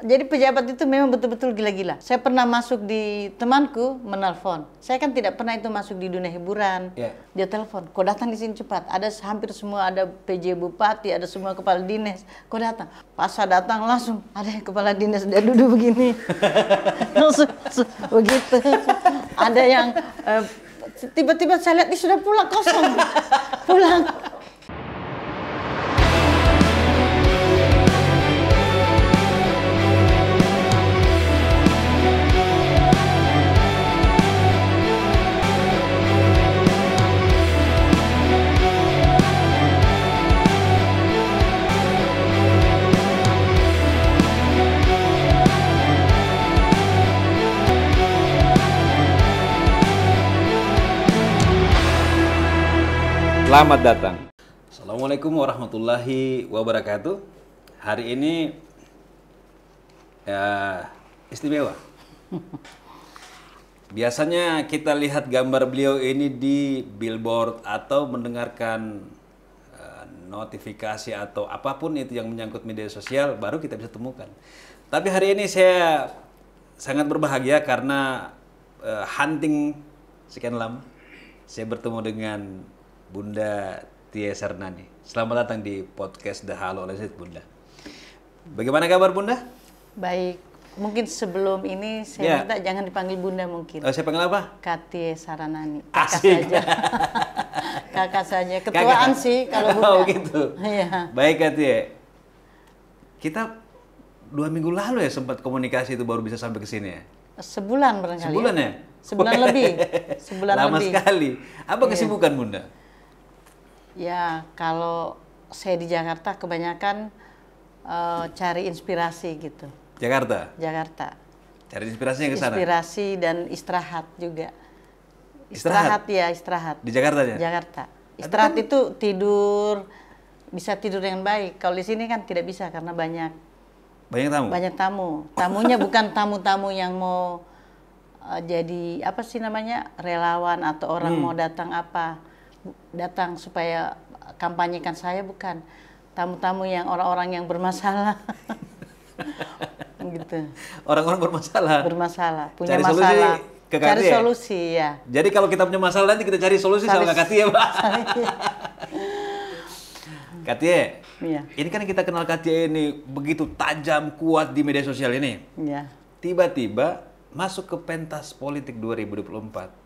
Jadi pejabat itu memang betul-betul gila-gila. Saya pernah masuk di temanku menelpon. Saya kan tidak pernah itu masuk di dunia hiburan. Dia telepon, kau datang di sini cepat. Ada hampir semua, ada PJ Bupati, ada semua kepala dinas. Kau datang. Pas saya datang langsung ada yang kepala dinas dia duduk begini. langsung begitu. Ada yang tiba-tiba saya lihat dia sudah pulang kosong. Pulang. Selamat datang. Assalamualaikum warahmatullahi wabarakatuh. Hari ini istimewa. Biasanya kita lihat gambar beliau ini di billboard atau mendengarkan notifikasi atau apapun itu yang menyangkut media sosial, baru kita bisa temukan. Tapi hari ini saya sangat berbahagia karena hunting sekian lama saya bertemu dengan Bunda Tia Sarnani. Selamat datang di podcast The Halo Leset, Bunda. Bagaimana kabar Bunda? Baik. Mungkin sebelum ini saya minta jangan dipanggil Bunda mungkin. Saya panggil apa? Tia Sarnani. Kakak saja. Kakak saja. Ketuaan sih kalau Bunda. Oh gitu. Iya. Baik Tia. Kita 2 minggu lalu ya sempat komunikasi itu baru bisa sampai ke sini ya? Sebulan barangkali. Sebulan ya? Sebulan lebih. Sebulan lama lebih. Sekali. Apa kesibukan Bunda? Ya, kalau saya di Jakarta kebanyakan cari inspirasi gitu. Jakarta? Jakarta. Cari inspirasinya ke sana? Inspirasi dan istirahat juga. Istirahat ya, istirahat. Di Jakarta ya? Jakarta. Istirahat itu tidur, bisa tidur dengan baik. Kalau di sini kan tidak bisa karena banyak tamu? Banyak tamu. Tamunya bukan tamu-tamu yang mau jadi apa sih namanya, relawan atau orang mau datang datang supaya kampanyekan saya, bukan. Tamu-tamu yang orang-orang yang bermasalah. Gitu. Orang-orang bermasalah? Bermasalah, punya cari masalah. Solusi ke cari solusi ya. Jadi kalau kita punya masalah nanti kita cari solusi sama Kak Tia, Pak. Kak Tia, ini kan kita kenal Kak Tia ini begitu tajam, kuat di media sosial ini. Iya. Tiba-tiba masuk ke pentas politik 2024.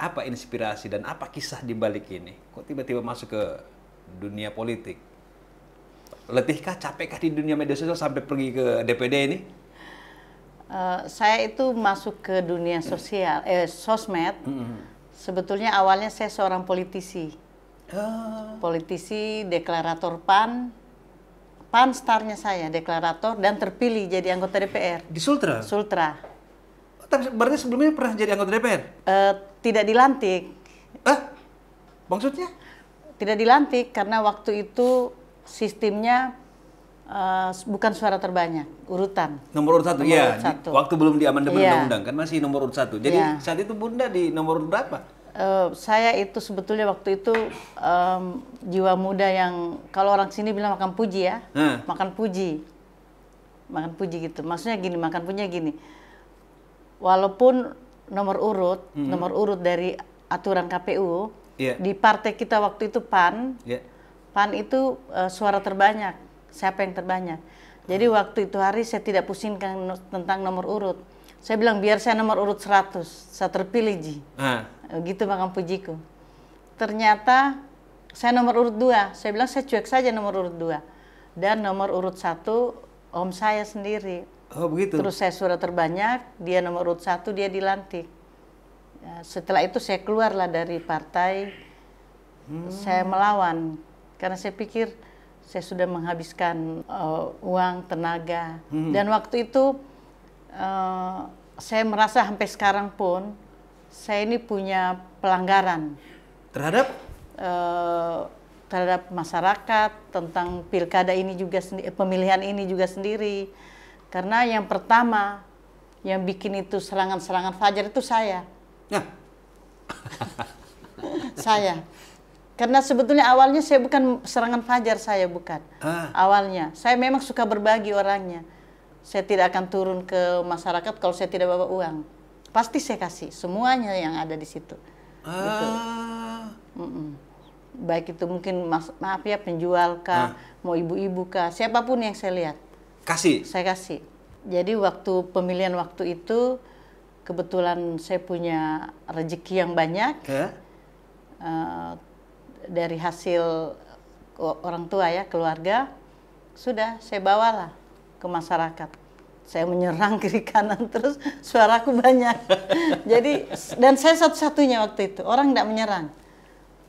Apa inspirasi dan apa kisah di balik ini? Kok tiba-tiba masuk ke dunia politik? Letihkah, capekkah di dunia media sosial sampai pergi ke DPD ini? Saya itu masuk ke dunia sosial, sosmed. Sebetulnya awalnya saya seorang politisi. Politisi, deklarator PAN. PAN startnya saya, deklarator dan terpilih jadi anggota DPR. Di Sultra? Sultra. Berarti sebelumnya pernah jadi anggota DPR? Tidak dilantik. Maksudnya? Tidak dilantik karena waktu itu sistemnya bukan suara terbanyak, urutan. Nomor urut 1, iya. Waktu belum diamandemen undang-undang kan masih nomor urut 1. Jadi saat itu Bunda di nomor urut berapa? Saya itu sebetulnya waktu itu jiwa muda yang kalau orang sini bilang makan puji ya, makan puji gitu. Maksudnya gini, makan pujinya gini. Walaupun nomor urut dari aturan KPU di partai kita waktu itu PAN, PAN itu suara terbanyak, siapa yang terbanyak. Jadi waktu itu hari saya tidak pusingkan tentang nomor urut. Saya bilang biar saya nomor urut 100, saya terpilih Ji. Gitu makan pujiku. Ternyata saya nomor urut 2, saya bilang saya cuek saja nomor urut 2. Dan nomor urut 1 om saya sendiri. Oh begitu. Terus saya suara terbanyak, dia nomor urut 1, dia dilantik. Ya, setelah itu saya keluarlah dari partai, saya melawan. Karena saya pikir saya sudah menghabiskan uang, tenaga. Dan waktu itu saya merasa sampai sekarang pun, saya ini punya pelanggaran. Terhadap? Terhadap masyarakat, tentang pilkada ini juga, pemilihan ini juga sendiri. Karena yang pertama yang bikin itu serangan-serangan fajar itu saya. Saya. Karena sebetulnya awalnya saya bukan serangan fajar, saya bukan. Awalnya. Saya memang suka berbagi orangnya. Saya tidak akan turun ke masyarakat kalau saya tidak bawa uang. Pasti saya kasih semuanya yang ada di situ. Gitu. Baik itu mungkin maaf ya penjual kah, mau ibu-ibu kah, siapapun yang saya lihat. Kasih? Saya kasih. Jadi waktu pemilihan waktu itu kebetulan saya punya rezeki yang banyak. Dari hasil orang tua ya, keluarga, sudah saya bawalah ke masyarakat. Saya menyerang kiri kanan terus suaraku banyak. Jadi dan saya satu-satunya waktu itu orang tidak menyerang.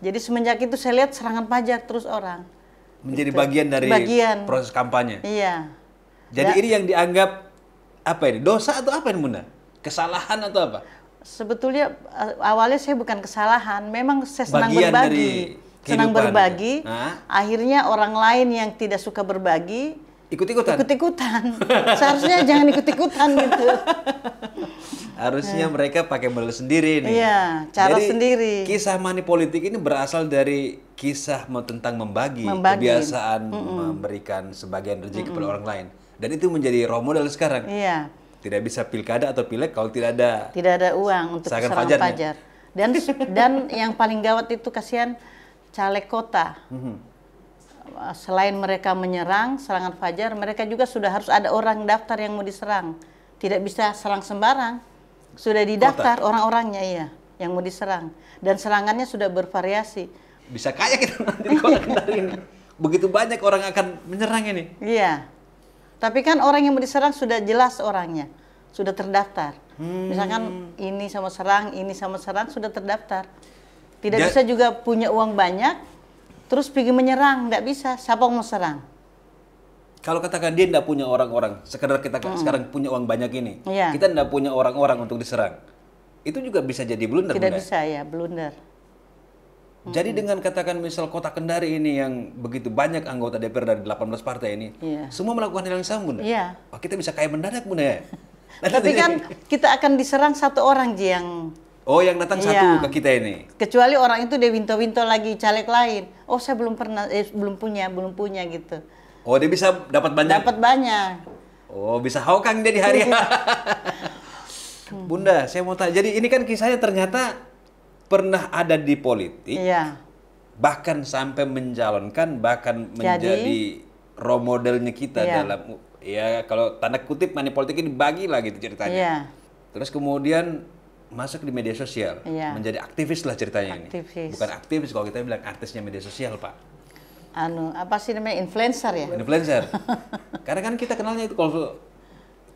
Jadi semenjak itu saya lihat serangan pajak terus orang. Menjadi bagian dari proses kampanye. Iya. Jadi ini yang dianggap apa ini? Dosa atau apa ini Bunda? Kesalahan atau apa? Sebetulnya awalnya saya bukan kesalahan, memang saya senang bagian berbagi. Senang berbagi. Akhirnya orang lain yang tidak suka berbagi ikut-ikutan. Seharusnya jangan ikut-ikutan gitu. Harusnya mereka pakai modal sendiri nih. Iya, cara jadi, sendiri. Kisah money politik ini berasal dari kisah tentang membagi. Kebiasaan memberikan sebagian rezeki kepada orang lain. Dan itu menjadi role model sekarang. Iya. Tidak bisa pilkada atau pileg kalau tidak ada uang untuk serangan fajar. Dan yang paling gawat itu kasihan caleg kota. Selain mereka menyerang serangan fajar, mereka juga sudah harus ada orang daftar yang mau diserang. Tidak bisa serang sembarang. Sudah didaftar orang-orangnya iya yang mau diserang. Dan serangannya sudah bervariasi. Bisa kaya kita nanti di kota Kendari ini. Begitu banyak orang akan menyerang ini. Iya. Tapi kan orang yang mau diserang sudah jelas orangnya. Sudah terdaftar. Misalkan ini sama serang, sudah terdaftar. Tidak bisa juga punya uang banyak, terus pergi menyerang. Tidak bisa. Siapa mau serang? Kalau katakan dia tidak punya orang-orang, sekedar kita sekarang punya uang banyak ini, kita tidak punya orang-orang untuk diserang. Itu juga bisa jadi blunder. Tidak bisa ya, blunder. Jadi dengan katakan misal kota Kendari ini yang begitu banyak anggota DPR dari 18 partai ini, semua melakukan hal yang sama, Bunda. Iya. Wah, kita bisa kaya mendadak, Bunda ya. Tapi kan kita akan diserang satu orang yang yang datang satu ke kita ini. Kecuali orang itu dia winto-winto lagi caleg lain. Oh, saya belum pernah, belum punya gitu. Oh, dia bisa dapat banyak? Dapat banyak. Oh, bisa hokang dia di hari. Bunda, saya mau tanya. Jadi ini kan kisahnya ternyata pernah ada di politik. Iya. Bahkan sampai mencalonkan, bahkan menjadi role modelnya kita dalam, ya kalau tanda kutip money politik ini bagilah gitu ceritanya. Iya. Terus kemudian masuk di media sosial. Menjadi aktivis lah ceritanya ini. Bukan aktivis, kalau kita bilang artisnya media sosial, Pak. Apa sih namanya, influencer ya? Influencer. Karena kan kita kenalnya itu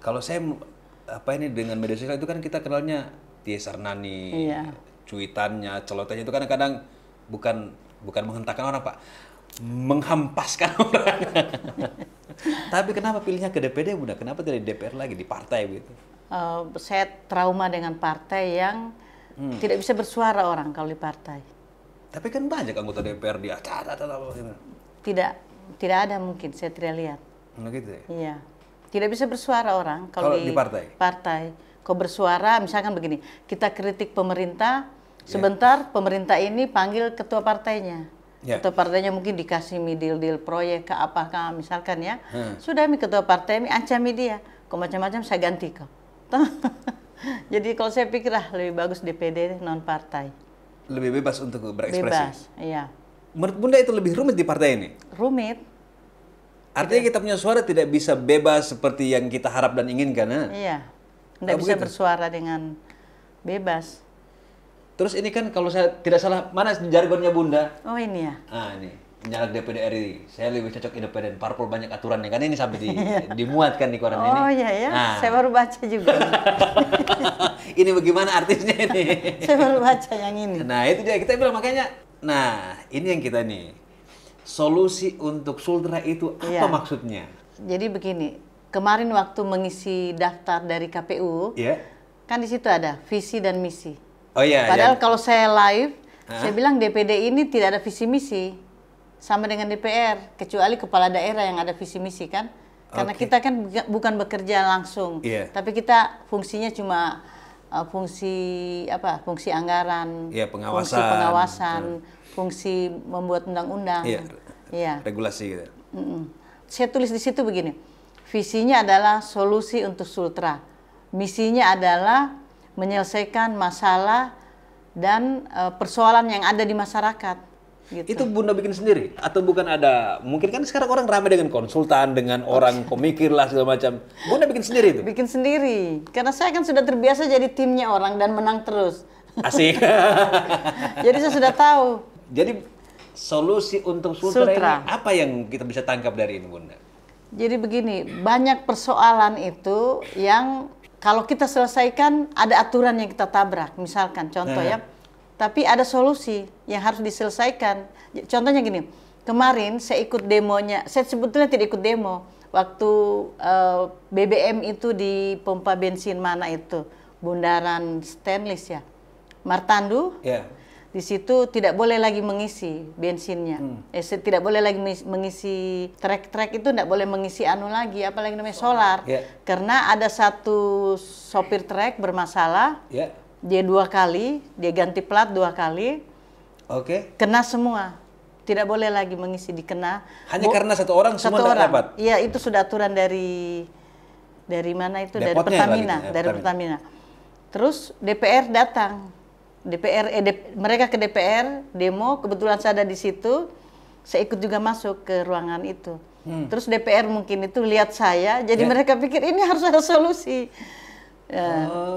kalau saya ini dengan media sosial itu kan kita kenalnya Tia Sarnani, cuitannya, celotehannya itu kadang-kadang bukan menghentakkan orang, Pak, menghampaskan orang. Tapi kenapa pilihnya ke DPD, Bunda? Kenapa dari DPR lagi di partai begitu? Saya trauma dengan partai yang tidak bisa bersuara orang kalau di partai. Tapi kan banyak anggota DPR di acara gitu. Tidak ada mungkin, saya tidak lihat. Gitu ya? Iya. Tidak bisa bersuara orang kalau di partai. Kau bersuara, misalkan begini, kita kritik pemerintah, sebentar pemerintah ini panggil ketua partainya. Ketua partainya mungkin dikasih deal proyek ke apakah misalkan ya. Sudah ketua partai ini ancami dia. Kau macam-macam saya ganti kau. Jadi kalau saya pikir lebih bagus DPD non partai. Lebih bebas untuk berekspresi. Bebas, iya. Menurut Bunda itu lebih rumit di partai ini? Rumit. Artinya kita punya suara tidak bisa bebas seperti yang kita harap dan inginkan. Iya. Tidak bisa bersuara dengan bebas. Terus ini kan kalau saya tidak salah, mana jargonnya Bunda? Oh ini ya? Ini. Nyalek DPD RI. Saya lebih cocok independen, parpol banyak aturannya. Kan ini sampai dimuatkan di koran ini. Oh iya ya, saya baru baca juga. Ini bagaimana artisnya ini? Saya baru baca yang ini. Nah itu dia, kita bilang makanya. Nah ini yang kita nih. Solusi untuk Sultra itu apa maksudnya? Jadi begini, kemarin waktu mengisi daftar dari KPU, kan di situ ada visi dan misi. Oh iya. Padahal kalau saya live, saya bilang DPD ini tidak ada visi misi. Sama dengan DPR, kecuali kepala daerah yang ada visi misi kan. Karena kita kan bukan bekerja langsung, tapi kita fungsinya cuma fungsi anggaran, fungsi pengawasan, fungsi membuat undang-undang, regulasi gitu. Saya tulis di situ begini, visinya adalah solusi untuk Sultra. Misinya adalah menyelesaikan masalah dan persoalan yang ada di masyarakat. Gitu. Itu Bunda bikin sendiri? Atau bukan ada, mungkin kan sekarang orang ramai dengan konsultan, dengan orang pemikir lah segala macam. Bunda bikin sendiri itu? Bikin sendiri. Karena saya kan sudah terbiasa jadi timnya orang dan menang terus. Asik. Jadi saya sudah tahu. Jadi solusi untuk Sultra ini apa yang kita bisa tangkap dari ini, Bunda? Jadi begini, banyak persoalan itu yang kalau kita selesaikan ada aturan yang kita tabrak. Misalkan contoh ya. Tapi ada solusi yang harus diselesaikan. Contohnya gini, kemarin saya ikut demonya, saya sebetulnya tidak ikut demo. Waktu BBM itu di pompa bensin mana itu? Bundaran Stainless ya? Martandu? Yeah. Di situ tidak boleh lagi mengisi bensinnya. Tidak boleh lagi mengisi trek-trek itu, tidak boleh mengisi anu lagi, apalagi namanya solar. Yeah. Karena ada satu sopir trek bermasalah. Yeah. Dia 2 kali, dia ganti plat 2 kali. Oke. Kena semua. Tidak boleh lagi mengisi, dikena. Hanya karena satu orang semua tidak dapat? Iya, itu sudah aturan dari mana itu? Dari Pertamina. Dari Pertamina. Terus DPR datang. Mereka ke DPR, demo, kebetulan saya ada di situ. Saya ikut juga masuk ke ruangan itu. Terus DPR mungkin itu lihat saya, jadi mereka pikir ini harus ada solusi.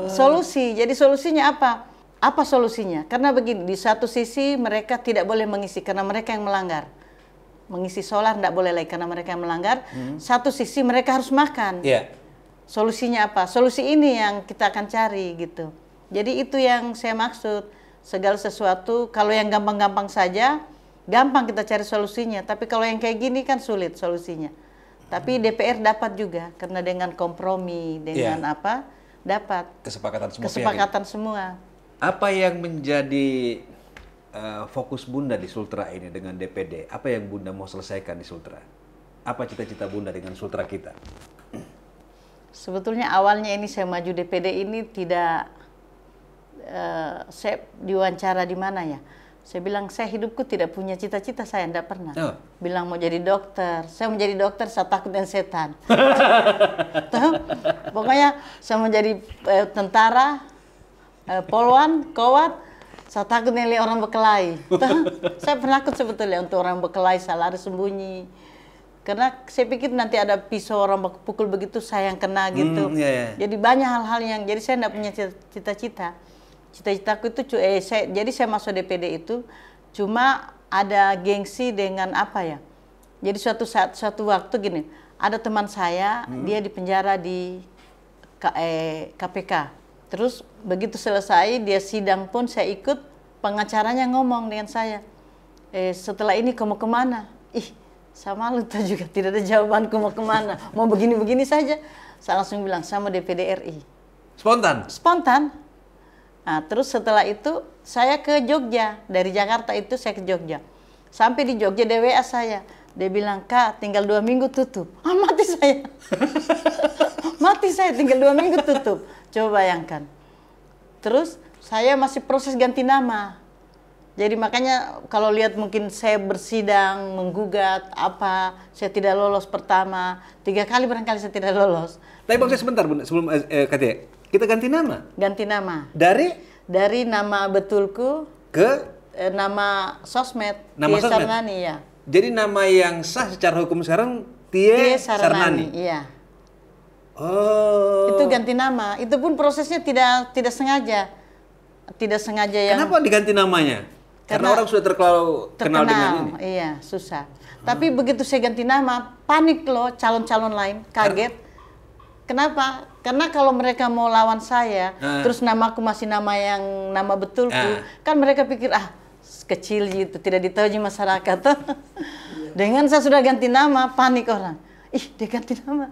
Solusi. Jadi solusinya apa? Apa solusinya? Karena begini, di satu sisi mereka tidak boleh mengisi karena mereka yang melanggar. Mengisi solar tidak boleh lagi karena mereka yang melanggar. Satu sisi mereka harus makan. Yeah. Solusinya apa? Solusi ini yang kita akan cari gitu. Jadi itu yang saya maksud. Segala sesuatu kalau yang gampang-gampang saja, gampang kita cari solusinya. Tapi kalau yang kayak gini kan sulit solusinya. Tapi DPR dapat juga karena dengan kompromi, dengan apa? Dapat kesepakatan semua. Apa yang menjadi fokus Bunda di Sultra ini dengan DPD? Apa yang Bunda mau selesaikan di Sultra? Apa cita-cita Bunda dengan Sultra kita? Sebetulnya awalnya ini saya maju DPD ini tidak, saya diwawancara di mana ya? Saya bilang saya hidupku tidak punya cita-cita, saya tidak pernah. Bilang mau jadi dokter, saya mau jadi dokter, saya takut dengan setan. Pokoknya saya mau jadi tentara, polwan, kowat, saya takut dengan orang berkelahi. Saya penakut sebetulnya untuk orang berkelahi, saya lari sembunyi. Karena saya pikir nanti ada pisau orang pukul begitu, saya yang kena gitu. Jadi banyak hal-hal yang, jadi saya tidak punya cita-cita. Cita-citaku itu, jadi saya masuk DPD itu cuma ada gengsi dengan apa ya. Jadi suatu waktu gini, ada teman saya, dia dipenjara di KPK. Terus begitu selesai, dia sidang pun saya ikut, pengacaranya ngomong dengan saya, setelah ini kamu kemana? Saya malu juga, tidak ada jawabanku mau kemana. Mau begini-begini saja. Saya langsung bilang, sama DPD RI. Spontan? Spontan. Nah, terus setelah itu saya ke Jogja, dari Jakarta itu saya ke Jogja. Sampai di Jogja dia WA saya, dia bilang, Kak tinggal 2 minggu tutup. Mati saya. Mati saya, tinggal 2 minggu tutup. Coba bayangkan. Terus saya masih proses ganti nama. Jadi makanya kalau lihat mungkin saya bersidang, menggugat, apa, saya tidak lolos pertama. 3 kali barangkali saya tidak lolos. Tapi maksudnya sebentar Bunda, sebelum Katia. Kita ganti nama? Ganti nama. Dari nama betulku ke nama sosmed. Nama Tia sosmed? Sarnani, ya. Jadi nama yang sah secara hukum sekarang Tia Sarnani. Iya. Oh. Itu ganti nama. Itu pun prosesnya tidak sengaja. Tidak sengaja yang... Kenapa diganti namanya? Karena orang sudah terkenal dengan ini? Iya, susah. Tapi begitu saya ganti nama, panik loh calon-calon lain, kaget. Kenapa? Karena kalau mereka mau lawan saya, terus namaku masih nama betulku, kan mereka pikir kecil gitu, tidak ditahu masyarakat. Dengan saya sudah ganti nama, panik orang. Dia ganti nama.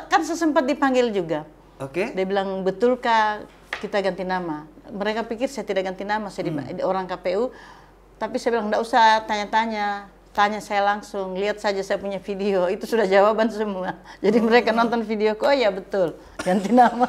Kan saya sempat dipanggil juga. Dia bilang, betulkah kita ganti nama? Mereka pikir saya tidak ganti nama, saya orang KPU. Tapi saya bilang, enggak usah tanya-tanya. Tanya saya langsung, lihat saja saya punya video, itu sudah jawaban semua. Jadi mereka nonton videoku, oh ya betul, ganti nama.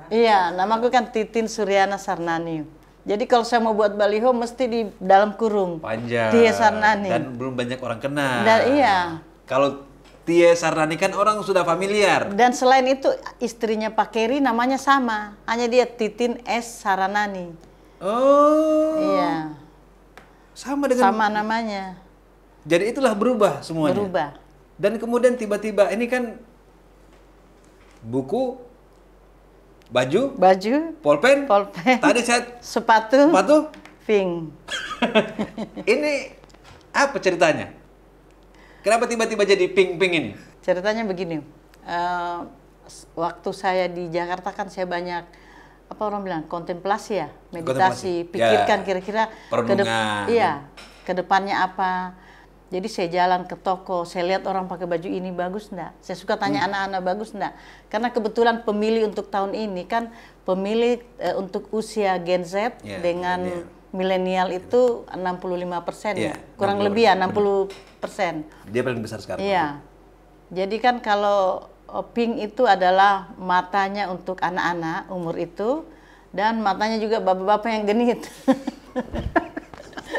Iya, namaku kan Titin Suryana Sarnani. Jadi kalau saya mau buat baliho, mesti di dalam kurung. Panjang. Tia Sarnani. Dan belum banyak orang kenal. Iya. Kalau Tia Sarnani kan orang sudah familiar. Dan selain itu istrinya Pak Keri namanya sama, hanya dia Titin S. Saranani. Oh. Iya. Sama dengan. Sama namanya. Jadi itulah berubah semuanya. Berubah. Dan kemudian tiba-tiba ini kan buku, baju, pulpen. Tadi saya sepatu, pink. Ini apa ceritanya? Kenapa tiba-tiba jadi pink-pink ini? Ceritanya begini, waktu saya di Jakarta kan saya banyak, apa orang bilang, kontemplasi ya, meditasi, pikirkan kira-kira ke depannya apa. Jadi saya jalan ke toko, saya lihat orang pakai baju ini bagus enggak? Saya suka tanya anak-anak bagus enggak? Karena kebetulan pemilih untuk tahun ini kan pemilih untuk usia Gen Z dengan milenial itu 65% ya, kurang lebih ya 60%. Dia paling besar sekarang. Iya. Jadi kan kalau pink itu adalah matanya untuk anak-anak umur itu, dan matanya juga bapak-bapak yang genit.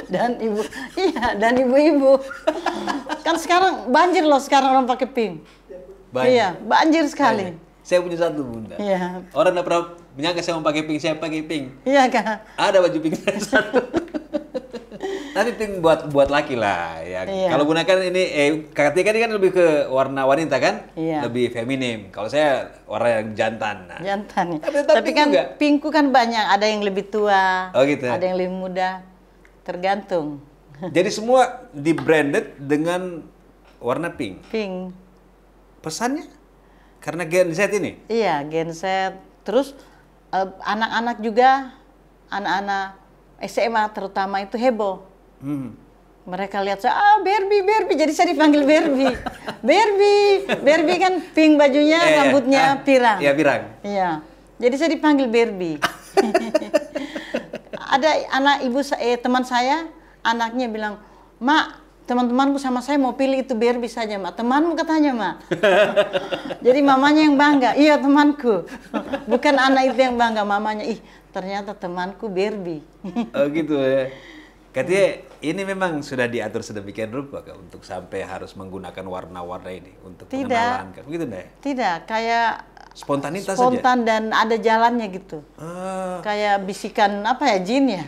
Dan ibu, dan ibu-ibu. Kan sekarang banjir loh sekarang orang pakai pink. Banjir. Iya, banjir sekali. Saya punya satu, Bunda. Iya. Orang nggak pernah menyangka saya mau pakai pink, saya pakai pink. Iya kan? Ada baju pink satu. Tapi pink buat laki lah ya. Iya. Kalau gunakan ini Kakak Tia kan lebih ke warna wanita kan? Iya. Lebih feminim. Kalau saya warna yang jantan. Nah. Jantan. Tapi kan juga. Pinkku kan banyak, ada yang lebih tua, ada yang lebih muda. Tergantung. Jadi semua di-branded dengan warna pink. Pink. Pesannya? Karena Gen Z ini? Iya, Gen Z. Terus anak-anak juga, anak-anak SMA terutama itu heboh. Mereka lihat saya, Barbie, jadi saya dipanggil Barbie. Barbie kan pink bajunya, rambutnya pirang. Iya, pirang. Iya, jadi saya dipanggil Barbie. Ada anak ibu teman saya, anaknya bilang, Mak, teman-temanku sama saya mau pilih itu Barbie saja, Mak. Temanmu katanya, Mak. Jadi mamanya yang bangga. Iya, temanku. Bukan anak itu yang bangga, mamanya. Ih, ternyata temanku Barbie. Oh gitu ya. Katanya ini memang sudah diatur sedemikian rupa Kak, untuk sampai harus menggunakan warna-warna ini untuk pengenalan Kak. Begitu enggak? Tidak, kayak spontanitas spontan saja. Dan ada jalannya gitu. Kayak bisikan apa ya, jin ya.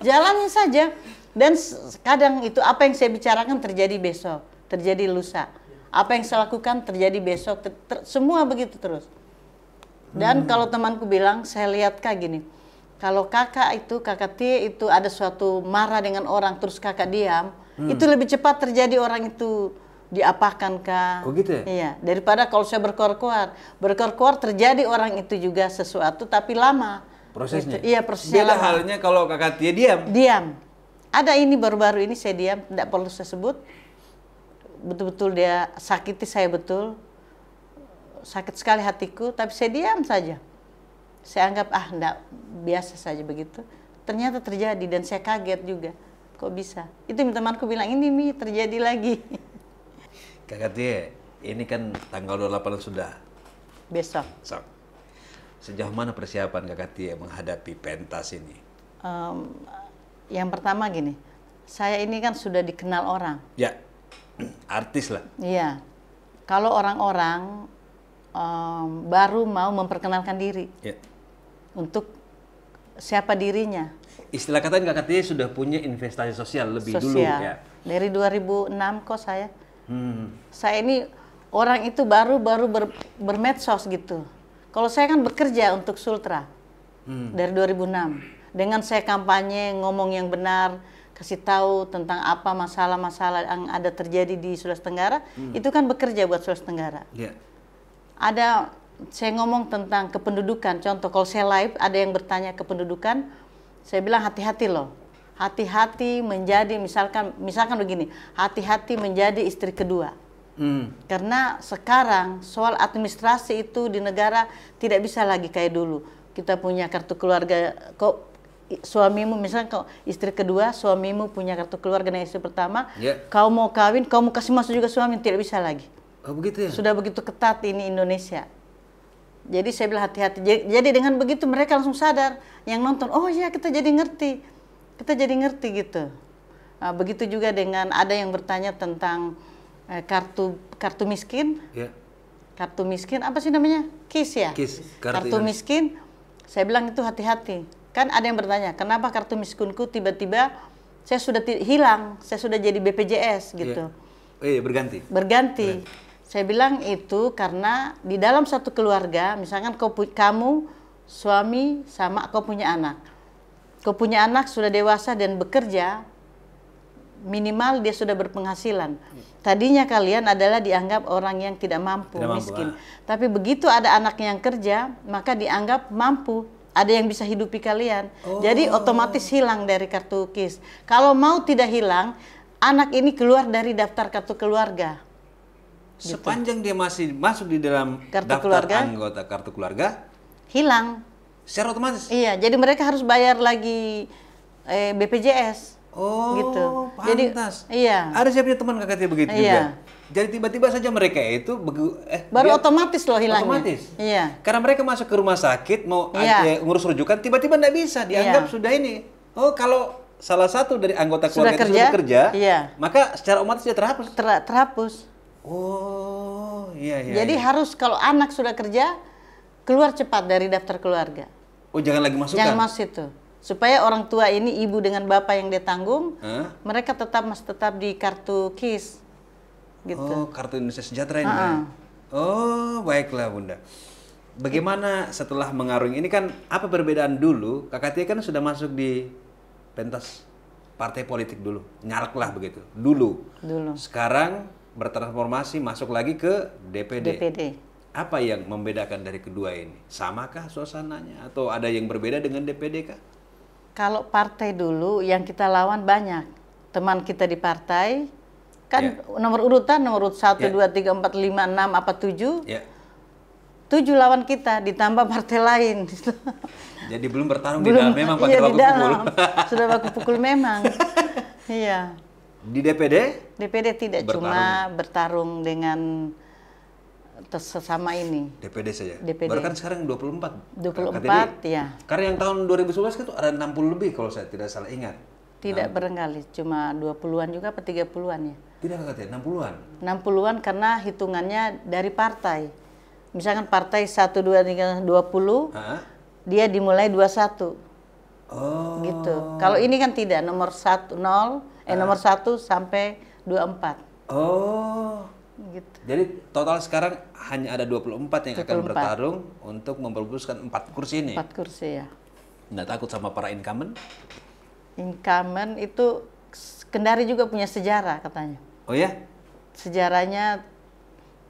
Jalannya saja. Dan kadang itu apa yang saya bicarakan terjadi besok, terjadi lusa. Apa yang saya lakukan terjadi besok, semua begitu terus. Dan kalau temanku bilang, saya lihat Kak gini, kalau kakak Tia itu ada suatu marah dengan orang terus kakak diam, itu lebih cepat terjadi orang itu diapakan Kak. Oh gitu ya? Iya, daripada kalau saya berkoar-koar terjadi orang itu juga sesuatu tapi lama. Prosesnya? Gitu. Iya, prosesnya beda lama. Halnya kalau kakak Tia diam? Diam. Ada ini baru-baru ini saya diam, tidak perlu saya sebut. Betul-betul dia sakiti saya betul. Sakit sekali hatiku, tapi saya diam saja. Saya anggap, enggak, biasa saja begitu. Ternyata terjadi dan saya kaget juga. Kok bisa? Itu temanku bilang, ini Mi, terjadi lagi. Kakak Tia, ini kan tanggal 28 sudah. Besok. Sejauh mana persiapan Kakak Tia menghadapi pentas ini? Yang pertama gini, saya ini kan sudah dikenal orang. Ya, artis lah. Iya. Kalau orang-orang baru mau memperkenalkan diri. Ya. Untuk siapa dirinya. Istilah katanya Kakak Tia sudah punya investasi sosial lebih dulu ya. Dari 2006 kok saya. Saya ini orang itu baru bermedsos gitu. Kalau saya kan bekerja untuk Sultra dari 2006. Dengan saya kampanye, ngomong yang benar, kasih tahu tentang apa masalah-masalah yang ada terjadi di Sulawesi Tenggara, itu kan bekerja buat Sulawesi Tenggara. Yeah. Ada saya ngomong tentang kependudukan. Contoh kalau saya live ada yang bertanya kependudukan, saya bilang hati-hati loh. Hati-hati menjadi misalkan begini, hati-hati menjadi istri kedua. Karena sekarang soal administrasi itu di negara tidak bisa lagi kayak dulu. Kita punya kartu keluarga, kok suamimu misalnya kau istri kedua, suamimu punya kartu keluarga dengan istri pertama, kau mau kawin, kau mau kasih masuk juga suami, tidak bisa lagi. Oh begitu ya? Sudah begitu ketat ini Indonesia. Jadi saya bilang hati-hati. Jadi dengan begitu mereka langsung sadar, yang nonton, oh iya kita jadi ngerti gitu. Begitu juga dengan ada yang bertanya tentang kartu miskin. Ya. Kartu miskin apa sih namanya? KIS ya? KIS, kartu miskin. Saya bilang itu hati-hati. Kan ada yang bertanya, kenapa kartu miskinku tiba-tiba saya sudah hilang, saya sudah jadi BPJS gitu. Berganti. Berganti. Saya bilang itu karena di dalam satu keluarga, misalkan kamu suami sama kau punya anak. Kau punya anak sudah dewasa dan bekerja, minimal dia sudah berpenghasilan. Tadinya kalian adalah dianggap orang yang tidak mampu, miskin. Tapi begitu ada anak yang kerja, maka dianggap mampu. Ada yang bisa hidupi kalian. Jadi otomatis hilang dari kartu KIS. Kalau mau tidak hilang, anak ini keluar dari daftar kartu keluarga. Sepanjang dia masih masuk di dalam daftar anggota kartu keluarga, hilang. Secara otomatis? Iya, jadi mereka harus bayar lagi BPJS. Gitu. Pantas. Jadi, iya. Ada saya punya teman kakaknya begitu juga. Jadi tiba-tiba saja mereka itu baru otomatis loh hilangnya. Otomatis. Iya. Karena mereka masuk ke rumah sakit mau ngurus rujukan, tiba-tiba nggak bisa, dianggap sudah ini. Kalau salah satu dari anggota keluarga itu sudah bekerja, maka secara otomatis dia terhapus. Terhapus. Iya. Jadi harus kalau anak sudah kerja, keluar cepat dari daftar keluarga. Jangan lagi masukkan. Jangan masuk itu. Supaya orang tua ini, ibu dengan bapak yang dia tanggung, mereka masih tetap di kartu KIS. Gitu. Kartu Indonesia Sejahtera ini. Baiklah Bunda. Bagaimana setelah mengarungi ini, kan apa perbedaan dulu? Kakak Tia kan sudah masuk di pentas partai politik dulu, nyalek lah begitu. Dulu. Sekarang bertransformasi masuk lagi ke DPD. Apa yang membedakan dari kedua ini? Samakah suasananya atau ada yang berbeda dengan DPD kah? Kalau partai dulu yang kita lawan banyak. Teman kita di partai kan nomor urut 1, 2, 3, 4, 5, 6 apa 7. 7 lawan kita ditambah partai lain. Jadi belum bertarung di dalam, memang pakai baku pukul. Sudah baku pukul memang. Iya. Di DPD? DPD tidak, cuma bertarung dengan sesama ini. DPD saja? DPD. Baru kan sekarang 24. 24, ya. Karena yang tahun 2011 itu ada 60 lebih kalau saya tidak salah ingat. Tidak barangkali, cuma 20-an juga apa 30-an ya? Tidak katanya, 60-an? 60-an karena hitungannya dari partai. Misalkan partai 1, 2, 3, 20, dia dimulai 21. Gitu. Kalau ini kan tidak, nomor 1 sampai 24. Gitu. Jadi total sekarang hanya ada 24 yang akan bertarung untuk memperebutkan 4 kursi ini. 4 kursi ya. Nggak takut sama para incumbent? Incumbent itu Kendari juga punya sejarah katanya. Oh ya? Sejarahnya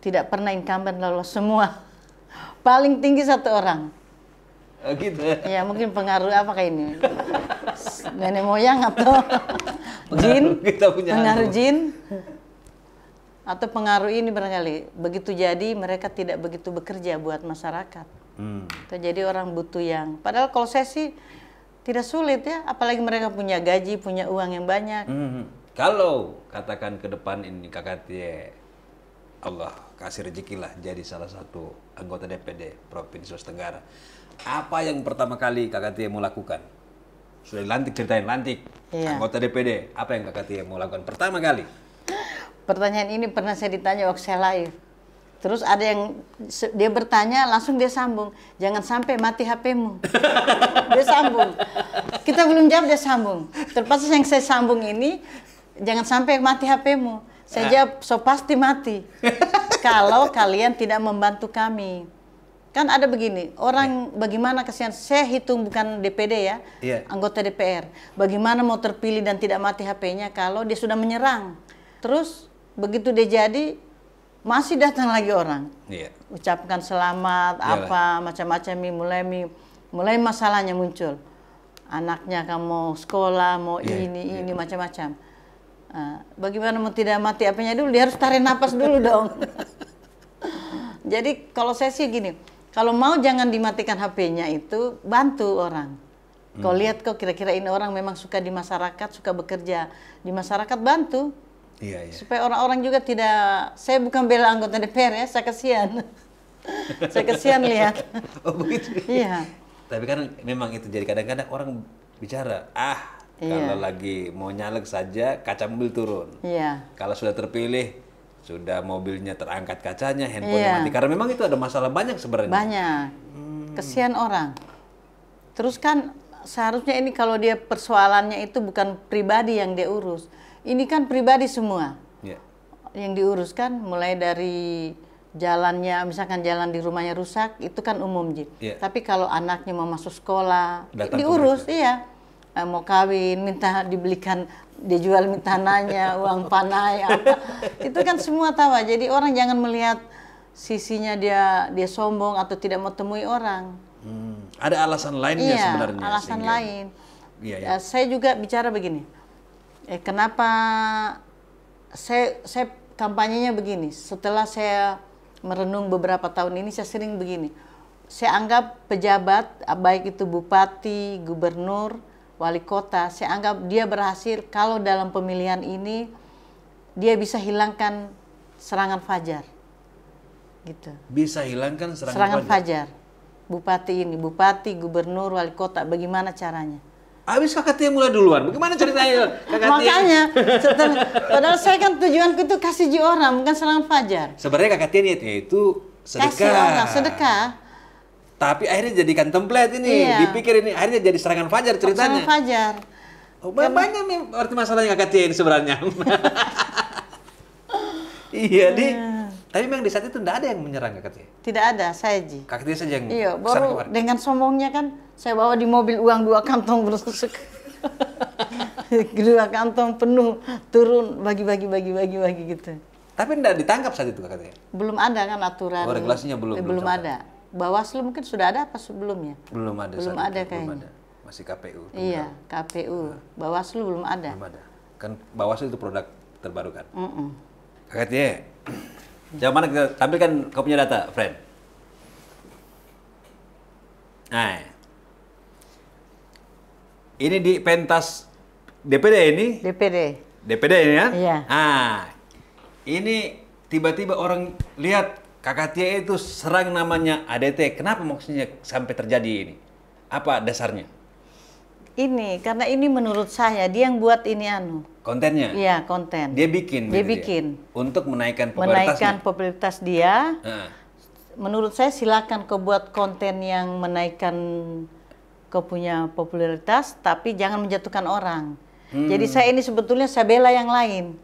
tidak pernah incumbent lolos semua. Paling tinggi 1 orang. Gitu. Ya mungkin pengaruh apa kayak ini? Nenek moyang atau jin? Pengaruh jin? Atau pengaruh ini barangkali. Begitu jadi mereka tidak begitu bekerja buat masyarakat. Jadi orang butuh yang, padahal kalau saya sih tidak sulit ya, apalagi mereka punya gaji, punya uang yang banyak. Kalau katakan ke depan ini Kakak Tia, Allah kasih rezeki lah jadi salah satu anggota DPD Provinsi Sulawesi Tenggara, apa yang pertama kali Kakak Tia mau lakukan? Sudah dilantik, ceritain lantik, anggota DPD, apa yang Kakak Tia mau lakukan pertama kali? Pertanyaan ini pernah saya ditanya waktu saya live. Terus ada yang dia bertanya, langsung dia sambung, jangan sampai mati HP-mu. Dia sambung. Kita belum jawab, dia sambung. Terpaksa yang saya sambung ini, jangan sampai mati HP-mu. Saya jawab, so pasti mati. Kalau kalian tidak membantu kami. Kan ada begini, orang bagaimana kasihan, saya hitung bukan DPD ya, anggota DPR. Bagaimana mau terpilih dan tidak mati HP-nya kalau dia sudah menyerang. Terus begitu dia jadi, masih datang lagi orang. Ucapkan selamat, apa, macam-macam, mulai masalahnya muncul. Anaknya kamu sekolah, mau ini, macam-macam. Bagaimana mau tidak mati HP-nya dulu, dia harus tarik napas dulu dong. Jadi kalau saya sih gini, kalau mau jangan dimatikan HP-nya itu, bantu orang. Kau lihat kok kira-kira ini orang memang suka di masyarakat, suka bekerja. Di masyarakat bantu. Supaya orang-orang juga tidak, saya bukan bela anggota DPR ya, saya kasihan. Saya kasihan lihat. Oh begitu? Iya. Tapi kan memang itu jadi kadang-kadang orang bicara, Kalau lagi mau nyalek saja, kaca mobil turun. Iya. Kalau sudah terpilih, sudah mobilnya terangkat kacanya, handphonenya mati. Karena memang itu ada masalah banyak sebenarnya. Banyak. Kesian orang. Terus kan seharusnya ini kalau dia persoalannya itu bukan pribadi yang dia urus. Ini kan pribadi semua. Yeah. Yang diurus kan mulai dari jalannya, misalkan jalan di rumahnya rusak, itu kan umum, Ji. Yeah. Tapi kalau anaknya mau masuk sekolah, Datang diurus, iya. Mau kawin, minta dibelikan, dijual tanahnya, uang panai, apa. Itu kan semua tahu. Jadi orang jangan melihat sisinya dia sombong atau tidak mau temui orang. Ada alasan lainnya sebenarnya. Iya, alasan lain. Iya, iya. Saya juga bicara begini. Kenapa saya kampanyenya begini? Setelah saya merenung beberapa tahun ini, saya sering begini. Saya anggap pejabat, baik itu bupati, gubernur, wali kota, saya anggap dia berhasil kalau dalam pemilihan ini dia bisa hilangkan serangan fajar. Gitu. Bisa hilangkan serangan fajar. Bupati ini, bupati, gubernur, wali kota, bagaimana caranya? Habis KKT mulai duluan, bagaimana ceritanya KKT? Makanya, padahal saya kan tujuanku itu kasih orang, bukan serangan fajar. Sebenarnya KKT niatnya itu sedekah. Kasih orang, sedekah. Tapi akhirnya jadikan template ini, dipikir ini akhirnya jadi serangan fajar ceritanya. Serangan fajar. Oh, banyak nih arti masalahnya KKT ini sebenarnya. Iya, Di. Tapi memang di saat itu tidak ada yang menyerang KKT. Tidak ada, saya Ji. KKT saja yang iya, baru dengan sombongnya kan saya bawa di mobil uang 2 kantong bersusuk. 2 kantong penuh turun bagi-bagi gitu. Tapi tidak ditangkap saat itu KKT. Belum ada kan aturan. Oh, regulasinya belum ada. Bawaslu mungkin sudah ada apa sebelumnya? Belum ada. Belum ada kayaknya. Masih KPU. Iya, KPU. Bawaslu belum ada. Belum ada. Kan Bawaslu itu produk terbaru kan. KKT. Coba mana kita tampilkan kau punya data, friend. Nah, ini di pentas DPD ini. DPD ini ya? Iya. Nah, ini tiba-tiba orang lihat KKT itu serang namanya ADT. Kenapa maksudnya sampai terjadi ini? Apa dasarnya? Ini karena ini menurut saya dia yang buat ini kontennya. Iya, konten. Dia bikin. Dia bikin. Untuk menaikkan popularitas dia. Menurut saya silakan kau buat konten yang menaikkan kau punya popularitas, tapi jangan menjatuhkan orang. Jadi saya ini sebetulnya saya bela yang lain.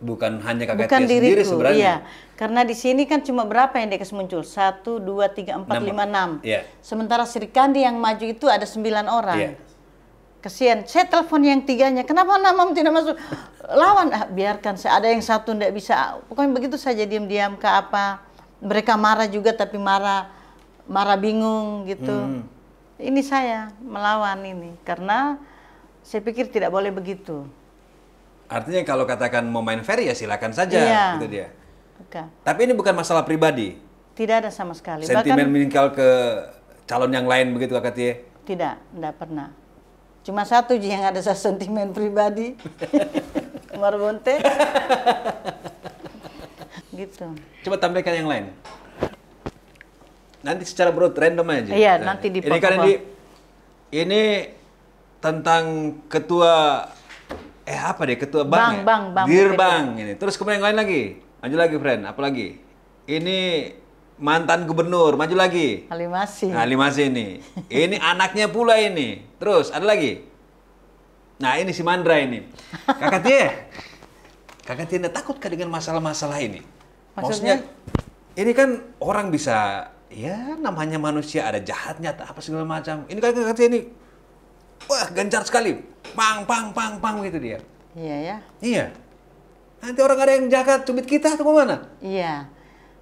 Bukan hanya KKT sendiri sebenarnya. Iya, karena di sini kan cuma berapa yang dia muncul? 1, 2, 3, 4, 5, 6. Yeah. Sementara Sri Kandi yang maju itu ada 9 orang. Yeah. Kesian, saya telepon yang 3-nya, kenapa namamu tidak masuk? Lawan, biarkan, saya ada yang 1 tidak bisa. Pokoknya begitu saja diam-diam ke apa. Mereka marah juga tapi marah bingung gitu. Ini saya melawan ini, karena saya pikir tidak boleh begitu. Artinya kalau katakan mau main fair ya silakan saja, gitu dia. Tapi ini bukan masalah pribadi. Tidak ada sama sekali. Sentimen meninggal ke calon yang lain begitu KKT? Tidak pernah. Cuma satu yang ada sentimen pribadi. Marbonte. Gitu. Coba tampilkan yang lain. Nanti secara broad random aja. Iya, nanti di ini kan ini tentang ketua ketua bank. Bank ini. Terus kemudian yang lain lagi. Maju lagi, friend. Apa lagi? Ini mantan gubernur, maju lagi. Halimasi ini. Ini anaknya pula ini. Terus ada lagi. Nah, ini si Mandra ini. Kakak Tia takut dengan masalah-masalah ini? Maksudnya ini kan orang bisa, ya namanya manusia ada jahatnya atau apa segala macam. Ini Kakak Tia ini, wah gencar sekali. Pang gitu dia. Iya ya. Iya. Nanti orang ada yang jahat cubit kita atau kemana? Iya.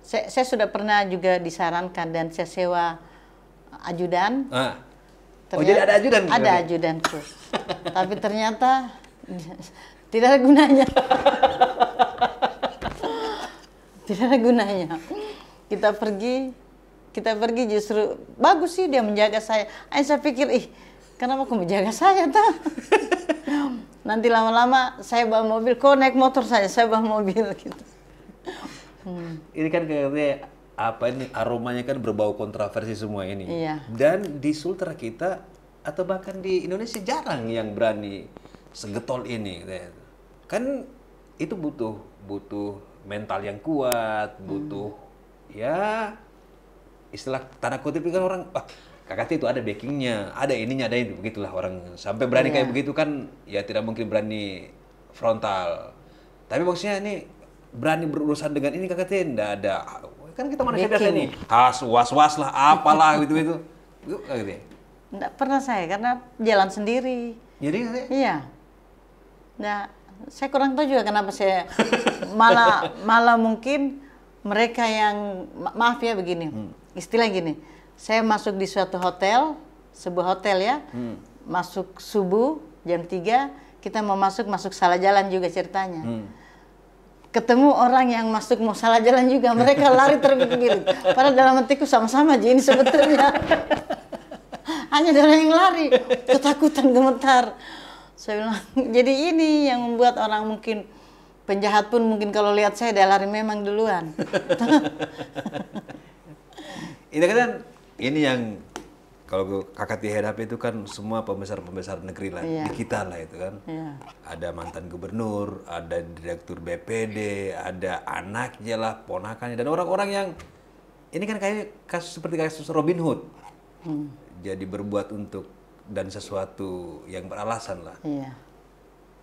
Saya sudah pernah juga disarankan dan saya sewa ajudan. Jadi ada ajudan? Ada ajudanku. Tapi ternyata tidak ada gunanya. Tidak ada gunanya. Kita pergi justru bagus sih dia menjaga saya. Saya pikir, kenapa kau menjaga saya tuh? Nanti lama-lama saya bawa mobil, kau naik motor saya bawa mobil gitu. Ini kan kayaknya aromanya kan berbau kontroversi semua ini. Iya. Dan di Sultra kita atau bahkan di Indonesia jarang yang berani segetol ini. Kan itu butuh mental yang kuat, butuh ya istilah tanda kutip kan orang, KKT itu ada backingnya, ada ininya, ada itu, begitulah orang sampai berani kayak begitu kan, ya tidak mungkin berani frontal. Tapi maksudnya ini berani berurusan dengan ini KKT, enggak ada. Kan kita manusia biasa nih, was lah, apalah gitu. Enggak pernah saya, karena jalan sendiri. Jadi? Iya. Nah, saya kurang tahu juga kenapa saya malah mungkin mereka yang, maaf ya begini, istilah gini, saya masuk di suatu hotel, sebuah hotel ya, masuk subuh jam 3, kita mau masuk salah jalan juga ceritanya. Ketemu orang yang mau salah jalan juga, mereka lari terbirit. Padahal dalam hatiku sama-sama aja ini sebetulnya. Hanya ada orang yang lari, ketakutan, gemetar. Saya bilang, jadi ini yang membuat orang mungkin, penjahat pun mungkin kalau lihat saya dia lari memang duluan. Ini kan, ini yang kalau KKT hadapi itu kan semua pembesar-pembesar negeri lah, di kita lah itu kan. Ada mantan gubernur, ada direktur BPD, ada anaknya lah, ponakannya, dan orang-orang yang, ini kan kayak seperti kasus Robin Hood. Jadi berbuat untuk dan sesuatu yang beralasan lah.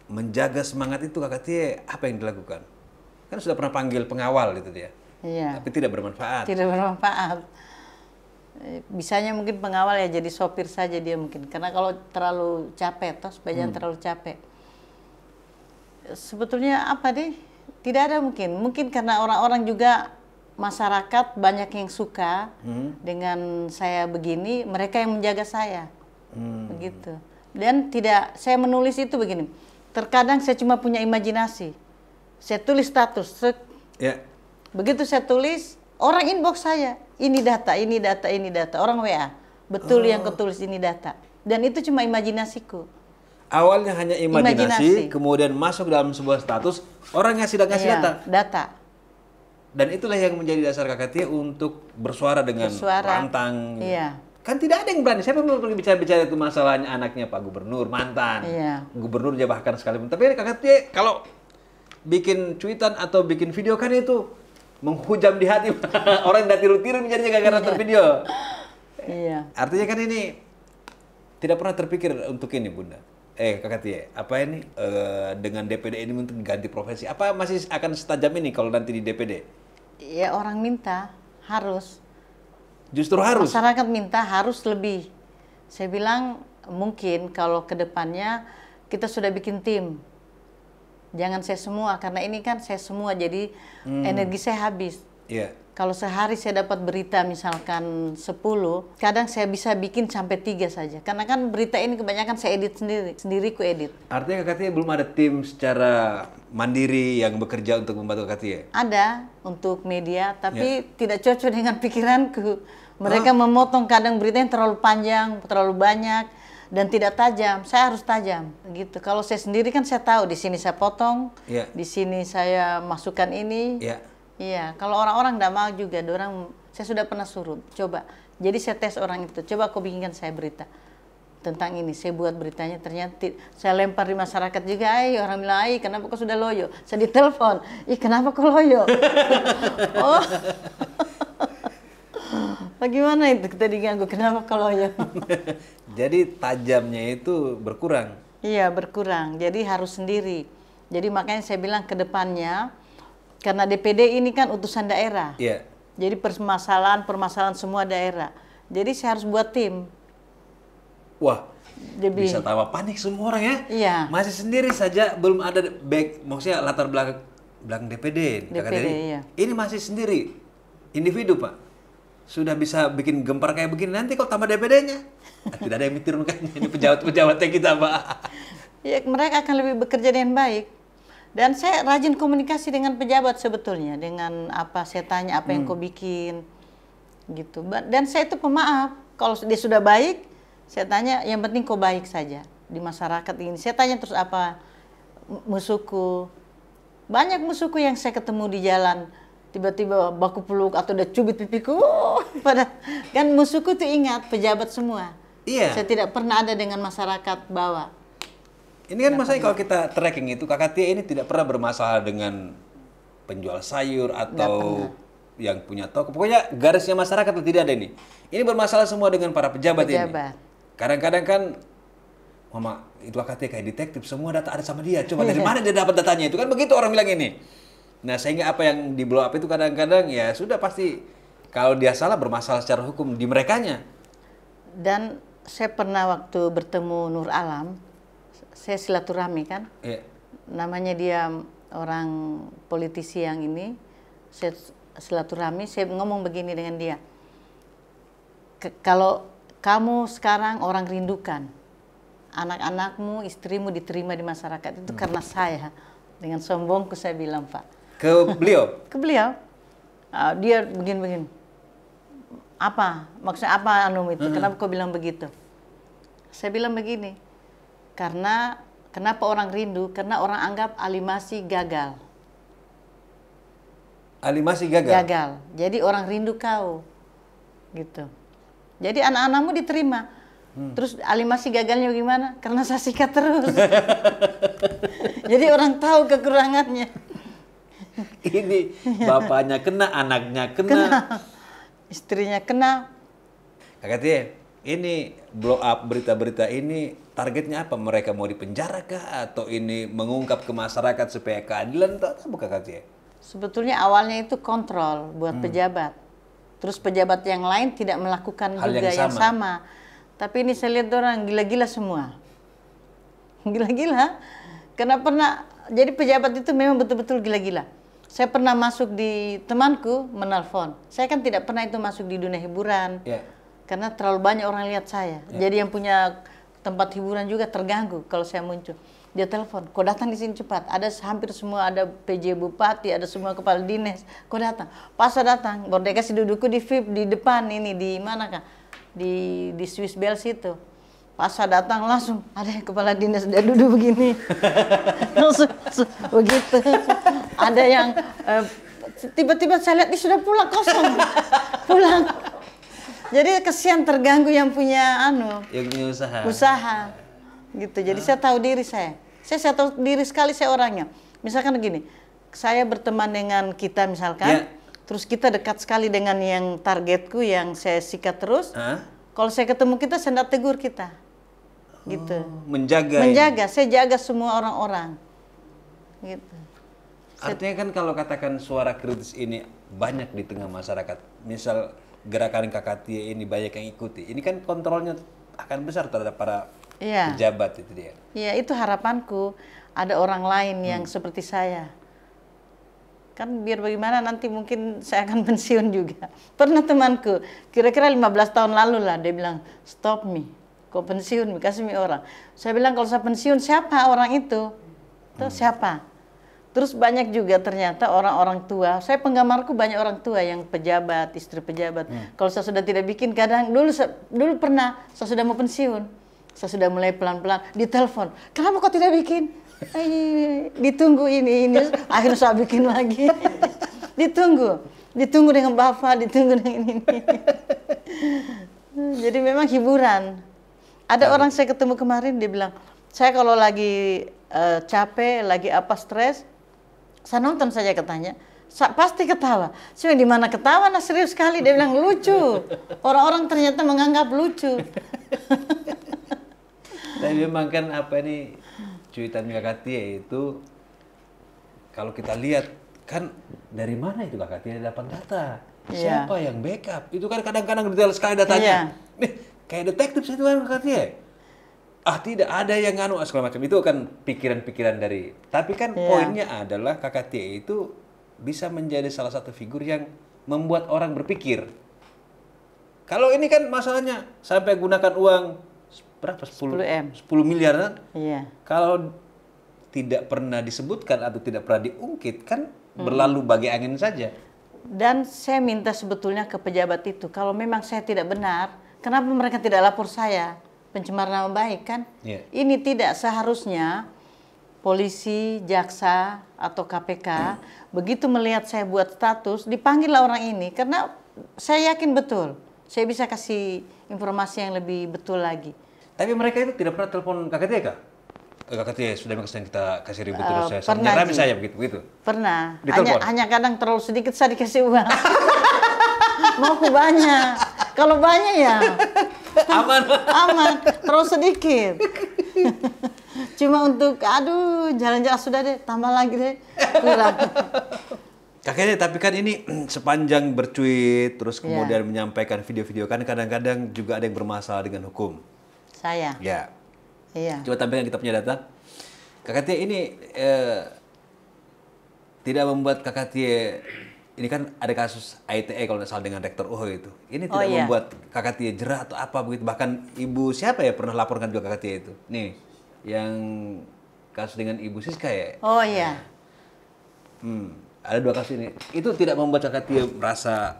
Menjaga semangat itu KKT apa yang dilakukan? Kan sudah pernah panggil pengawal itu dia. Tapi tidak bermanfaat. Tidak bermanfaat. Bisanya mungkin pengawal ya jadi sopir saja dia mungkin. Karena kalau terlalu capek, toh sebagian terlalu capek. Sebetulnya apa deh? Tidak ada mungkin. Mungkin karena orang-orang juga, masyarakat banyak yang suka dengan saya begini, mereka yang menjaga saya. Begitu. Dan tidak, saya menulis itu begini. Terkadang saya cuma punya imajinasi. Saya tulis status. Begitu saya tulis, orang inbox saya. Ini data, ini data, ini data. Orang WA. Betul yang ketulis ini data. Dan itu cuma imajinasiku. Awalnya hanya imajinasi, kemudian masuk dalam sebuah status, orang ngasih data. Data. Dan itulah yang menjadi dasar KKT untuk bersuara dengan lantang. Kan tidak ada yang berani. Siapa mau pergi bicara-bicara itu masalahnya anaknya Pak Gubernur, mantan. Gubernur aja bahkan sekalipun. Tapi KKT kalau bikin cuitan atau bikin video kan itu menghujam di hati. Orang yang tiru-tiru menjadi gara-gara tervideo. Artinya kan ini tidak pernah terpikir untuk ini, Bunda. KKT, apa ini dengan DPD ini untuk ganti profesi? Apa masih akan setajam ini kalau nanti di DPD? Ya orang minta, harus. Justru harus? Masyarakat minta harus lebih. Saya bilang mungkin kalau ke depannya kita sudah bikin tim. Jangan saya semua, karena ini kan saya semua, jadi energi saya habis. Kalau sehari saya dapat berita misalkan 10, kadang saya bisa bikin sampai 3 saja. Karena kan berita ini kebanyakan saya edit sendiri ku edit. Artinya KKT belum ada tim secara mandiri yang bekerja untuk membantu KKT? Ada untuk media, tapi tidak cocok dengan pikiranku. Mereka memotong kadang berita yang terlalu panjang, terlalu banyak, dan tidak tajam. Saya harus tajam, gitu. Kalau saya sendiri kan saya tahu di sini saya potong, di sini saya masukkan ini. Iya, kalau orang-orang tidak mau juga, saya sudah pernah suruh, coba. Jadi saya tes orang itu, coba kau bikinkan saya berita tentang ini. Saya buat beritanya, ternyata saya lempar di masyarakat juga. Orang bilang, kenapa kau sudah loyo? Saya ditelepon, kenapa kau loyo? Oh, bagaimana itu kita diganggu, kenapa kau loyo? Jadi tajamnya itu berkurang? Iya, berkurang. Jadi harus sendiri. Jadi makanya saya bilang ke depannya, karena DPD ini kan utusan daerah. Jadi permasalahan semua daerah. Jadi saya harus buat tim. Wah, bisa tambah panik semua orang ya? Masih sendiri saja, belum ada maksudnya latar belakang DPD. Ini masih sendiri, individu Pak. Sudah bisa bikin gempar kayak begini, nanti kalau tambah DPD-nya, tidak ada yang mikirin ini pejabat-pejabatnya kita Pak. Ya, mereka akan lebih bekerja dengan baik. Dan saya rajin komunikasi dengan pejabat sebetulnya, dengan apa saya tanya apa yang kau bikin, gitu. Dan saya itu pemaaf. Kalau dia sudah baik, saya tanya yang penting kau baik saja di masyarakat ini. Saya tanya terus apa musuhku. Banyak musuhku yang saya ketemu di jalan, tiba-tiba baku peluk atau udah cubit pipiku. Kan musuhku tuh ingat pejabat semua. Saya tidak pernah ada dengan masyarakat bawah. Ini kan masalahnya kalau kita tracking itu Kakak Tia ini tidak pernah bermasalah dengan penjual sayur atau yang punya toko. Pokoknya garisnya masyarakat itu tidak ada ini. Ini bermasalah semua dengan para pejabat ini. Kadang-kadang kan Mama, itu Kakak Tia kayak detektif, semua data ada sama dia. Coba dari mana dia dapat datanya? Itu kan begitu orang bilang ini. Nah, sehingga apa yang di blow up itu kadang-kadang ya sudah pasti kalau dia salah bermasalah secara hukum di merekanya. Dan saya pernah waktu bertemu Nur Alam, saya silaturahmi kan. Namanya dia orang politisi yang ini, saya silaturahmi, saya ngomong begini dengan dia. Kalau kamu sekarang orang rindukan, anak-anakmu, istrimu diterima di masyarakat, itu karena saya. Dengan sombongku saya bilang, Pak. Ke beliau? Ke beliau. Dia begini-begini. Apa? Maksudnya apa itu? Kenapa kau bilang begitu? Saya bilang begini, karena kenapa orang rindu? Karena orang anggap Alimasi gagal. Alimasi gagal? Gagal. Jadi orang rindu kau. Gitu. Jadi anak-anakmu diterima. Terus Alimasi gagalnya bagaimana? Karena saya sikat terus. Jadi orang tahu kekurangannya. Ini bapaknya kena, anaknya kena. Istrinya kena. Kakak Tia, ini blow up berita-berita ini targetnya apa? Mereka mau dipenjara kah? Atau ini mengungkap ke masyarakat supaya keadilan? Atau apa Kakak Tia? Sebetulnya awalnya itu kontrol buat pejabat. Terus pejabat yang lain tidak melakukan hal juga yang sama. Tapi ini saya lihat orang gila-gila semua. Gila-gila. Karena pernah, jadi pejabat itu memang betul-betul gila-gila. Saya pernah masuk di temanku menelpon. Saya kan tidak pernah itu masuk di dunia hiburan. Karena terlalu banyak orang lihat saya. Jadi yang punya tempat hiburan juga terganggu kalau saya muncul. Dia telepon, kau datang di sini cepat. Ada hampir semua, ada PJ Bupati, ada semua kepala dinas. Kau datang. Pas saya datang, baru dia kasih dudukku di VIP di depan ini, di mana kah? Di Swiss Bell situ. Pas saya datang langsung ada kepala dinas dia duduk begini. langsung begitu. Ada yang tiba-tiba saya lihat dia sudah pulang kosong. Pulang. Jadi kesian terganggu yang punya yang punya usaha. Usaha. Gitu. Jadi saya tahu diri saya. Saya tahu diri sekali saya orangnya. Misalkan begini, saya berteman dengan kita misalkan, terus kita dekat sekali dengan yang targetku yang saya sikat terus. Kalau saya ketemu kita, saya tidak tegur kita. Gitu. Menjaga. Saya jaga semua orang-orang. Gitu. Artinya kan kalau katakan suara kritis ini banyak di tengah masyarakat. Misal gerakan Kakak Tia ini banyak yang ikuti. Ini kan kontrolnya akan besar terhadap para pejabat itu dia. Iya, itu harapanku. Ada orang lain yang seperti saya. Kan biar bagaimana nanti mungkin saya akan pensiun juga. Pernah temanku, kira-kira 15 tahun lalu lah, dia bilang, stop me. Kau pensiun, kasih mi orang. Saya bilang kalau saya pensiun, siapa orang itu? Tuh siapa? Terus banyak juga ternyata orang-orang tua. Saya penggemarku banyak orang tua yang pejabat, istri pejabat. Kalau saya sudah tidak bikin, kadang dulu pernah saya sudah mau pensiun. Saya sudah mulai pelan-pelan ditelepon. Kenapa kau tidak bikin? Ditunggu ini. Akhirnya saya bikin lagi. Ditunggu dengan bapak, ditunggu dengan ini. Jadi memang hiburan. Ada orang saya ketemu kemarin, dia bilang, saya kalau lagi capek, lagi apa stres, saya nonton saja katanya, pasti ketawa. Saya di mana ketawa? Nah serius sekali, dia bilang lucu. Orang-orang ternyata menganggap lucu. Tapi memang kan apa ini cuitan Kakak Tia itu, kalau kita lihat kan dari mana itu Kakak Tia dapat data? Siapa yang backup? Itu kan kadang-kadang detail sekali datanya. Kayak detektif itu kan Kakak Tia. Tidak ada yang segala macam. Itu kan pikiran-pikiran dari. Tapi kan poinnya adalah Kakak Tia itu bisa menjadi salah satu figur yang membuat orang berpikir. Kalau ini kan masalahnya sampai gunakan uang berapa? 10 miliar kan? Iya. Kalau tidak pernah disebutkan atau tidak pernah diungkit kan berlalu bagai angin saja. Dan saya minta sebetulnya ke pejabat itu, kalau memang saya tidak benar, kenapa mereka tidak lapor saya? Pencemaran nama baik kan? Ini tidak seharusnya polisi, jaksa, atau KPK begitu melihat saya buat status, dipanggillah orang ini. Karena saya yakin betul, saya bisa kasih informasi yang lebih betul lagi. Tapi mereka itu tidak pernah telepon Kakak Tia kah? Kakak Tia sudah yang kita kasih ribut terus saya nyerami saya begitu. Pernah. Hanya kadang terlalu sedikit saya dikasih uang. Mau aku banyak. Kalau banyak ya aman. Terlalu sedikit. Cuma untuk jalan-jalan sudah deh, tambah lagi deh. Kurang. Kakaknya, tapi kan ini sepanjang bercuit terus kemudian menyampaikan video-video, kan kadang-kadang juga ada yang bermasalah dengan hukum. Saya? Ya. Iya. Coba tampilkan kita punya data. Kakak Tia ini tidak membuat Kakak Tia, ini kan ada kasus ITE kalau tidak salah dengan Rektor UHO itu. Ini tidak membuat Kakak Tia jerah atau apa begitu. Bahkan ibu siapa ya pernah laporkan juga Kakak Tia itu. Nih, yang kasus dengan Ibu Siska ya. Oh iya. Ada 2 kasus ini. Itu tidak membuat Kakak Tia merasa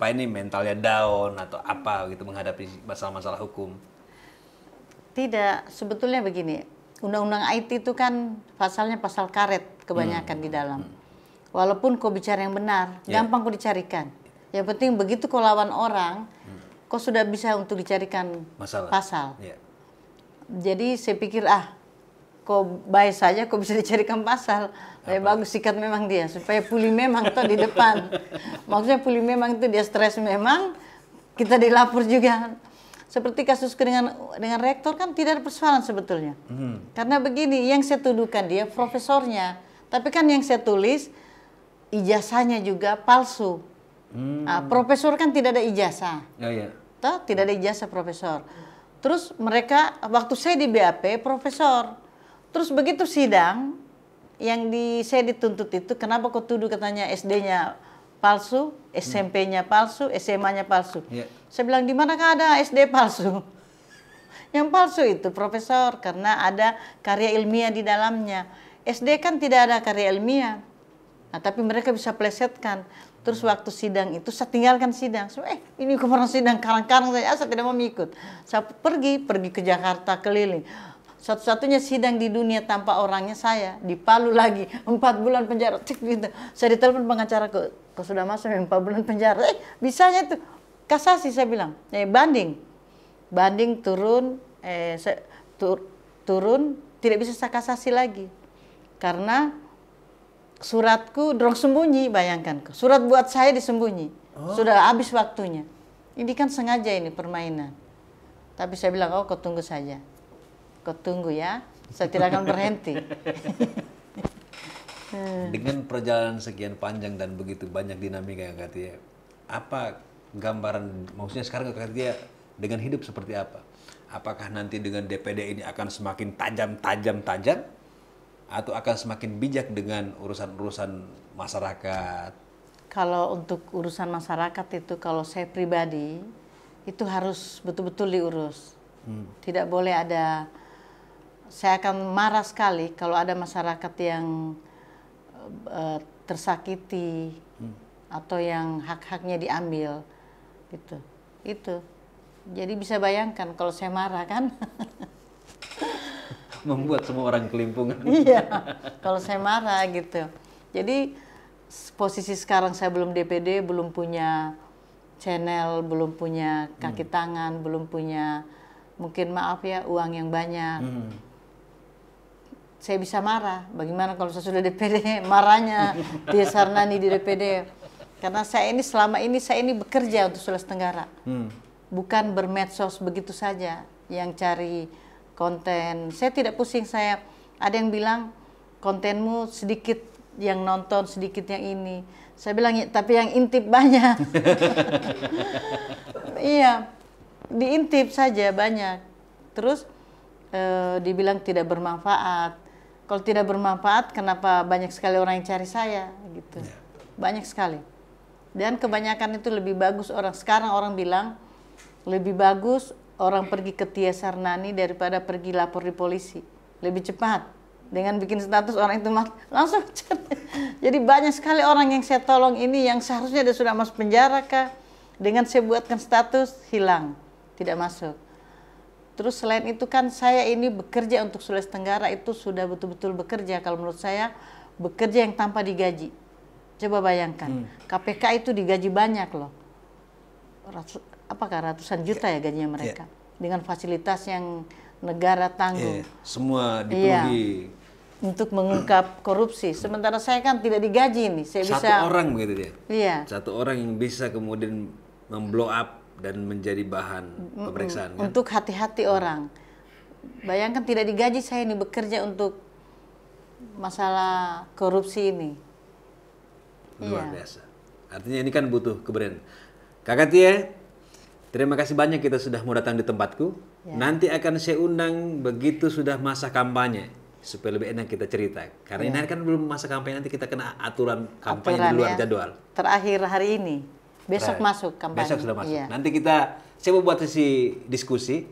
mentalnya down atau apa gitu menghadapi masalah-masalah hukum. Tidak, sebetulnya begini, undang-undang IT itu kan pasalnya pasal karet kebanyakan di dalam. Walaupun kau bicara yang benar, gampang kau dicarikan. Yang penting begitu kau lawan orang, kau sudah bisa untuk dicarikan pasal. Yeah. Jadi saya pikir kau baik saja kau bisa dicarikan pasal. Lebih bagus sikat memang dia, supaya pulih memang tuh di depan. Maksudnya pulih memang itu dia stres memang, kita dilapor juga. Seperti kasus dengan rektor kan tidak ada persoalan sebetulnya. Karena begini, yang saya tuduhkan dia profesornya. Tapi kan yang saya tulis ijazahnya juga palsu. Profesor kan tidak ada ijazah. Toh, tidak ada ijazah profesor. Terus mereka, waktu saya di BAP, profesor. Terus begitu sidang, yang saya dituntut itu, kenapa kau tuduh katanya SD-nya palsu, SMP-nya palsu, SMA-nya palsu. Saya bilang, di manakah ada SD palsu? Yang palsu itu profesor, karena ada karya ilmiah di dalamnya. SD kan tidak ada karya ilmiah. Nah, tapi mereka bisa plesetkan. Terus waktu sidang itu, saya tinggalkan sidang. So, ini kemarin sidang, karang-karang saya tidak mau ikut. Saya pergi ke Jakarta keliling. Satu-satunya sidang di dunia tanpa orangnya saya, di Palu lagi, 4 bulan penjara. Gitu. Saya ditelepon pengacara, kau sudah masuk 4 bulan penjara. Bisanya tuh kasasi, saya bilang. Banding turun, turun, tidak bisa saya kasasi lagi. Karena suratku dorong sembunyi, bayangkan. Surat buat saya disembunyi. Sudah habis waktunya. Ini kan sengaja ini permainan. Tapi saya bilang, kau tunggu saja. Kau tunggu ya, saya tidak akan berhenti. Dengan perjalanan sekian panjang dan begitu banyak dinamika yang Kakak Tia, apa gambaran, maksudnya sekarang Kakak Tia dengan hidup seperti apa? Apakah nanti dengan DPD ini akan semakin tajam, atau akan semakin bijak dengan urusan-urusan masyarakat? Kalau untuk urusan masyarakat itu, kalau saya pribadi, itu harus betul-betul diurus. Tidak boleh ada, saya akan marah sekali kalau ada masyarakat yang tersakiti atau yang hak-haknya diambil, gitu. Itu. Jadi bisa bayangkan kalau saya marah kan, membuat semua orang kelimpungan. Iya, kalau saya marah gitu. Jadi posisi sekarang saya belum DPD, belum punya channel, belum punya kaki tangan, belum punya mungkin uang yang banyak. Saya bisa marah. Bagaimana kalau saya sudah DPD? Marahnya Tia Sarnani di DPD. Karena saya ini selama ini bekerja untuk Sulawesi Tenggara. Bukan bermedsos begitu saja yang cari konten. Saya tidak pusing. Ada yang bilang kontenmu sedikit yang nonton, sedikit yang ini. Saya bilang, tapi yang intip banyak. Iya, diintip saja banyak. Terus dibilang tidak bermanfaat. Kalau tidak bermanfaat, kenapa banyak sekali orang yang cari saya? Gitu. Banyak sekali. Dan kebanyakan itu lebih bagus sekarang orang bilang, lebih bagus orang pergi ke Tia Sarnani daripada pergi lapor di polisi. Lebih cepat. Dengan bikin status orang itu langsung cari. Jadi banyak sekali orang yang saya tolong ini yang seharusnya dia sudah masuk penjara kah? Dengan saya buatkan status, hilang. Tidak masuk. Terus selain itu kan saya ini bekerja untuk Sulawesi Tenggara itu sudah betul-betul bekerja. Kalau menurut saya bekerja yang tanpa digaji. Coba bayangkan, KPK itu digaji banyak loh. Apakah ratusan juta ya gajinya mereka. Dengan fasilitas yang negara tanggung. Semua dipenuhi. Untuk mengungkap korupsi. Sementara saya kan tidak digaji nih. Saya Satu bisa, orang begitu dia. Iya. Satu orang yang bisa kemudian memblow up dan menjadi bahan pemeriksaan. Kan? Untuk hati-hati orang. Bayangkan tidak digaji, saya ini bekerja untuk masalah korupsi ini. Luar biasa. Artinya ini kan butuh keberanian. Kakak Tia, terima kasih banyak kita sudah mau datang di tempatku. Nanti akan saya undang begitu sudah masa kampanye. Supaya lebih enak kita cerita. Karena ini kan belum masa kampanye, nanti kita kena aturan kampanye di luar jadwal. Terakhir hari ini. Besok masuk kampanye. Besok sudah masuk. Nanti saya mau buat sesi diskusi,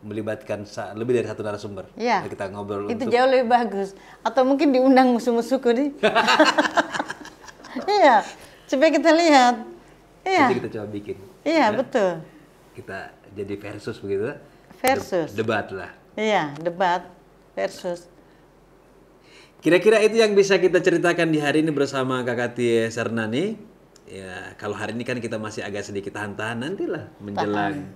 melibatkan lebih dari satu narasumber. Kita ngobrol. Itu jauh lebih bagus. Atau mungkin diundang musuh-musuhku nih. Iya, supaya kita lihat. Iya. Nanti kita coba bikin. Iya, betul. Kita jadi versus begitu. Versus. Debat lah. Iya, debat versus. Kira-kira itu yang bisa kita ceritakan di hari ini bersama Kakak Tia Sernani. Ya, kalau hari ini kan kita masih agak sedikit tahan-tahan, nantilah menjelang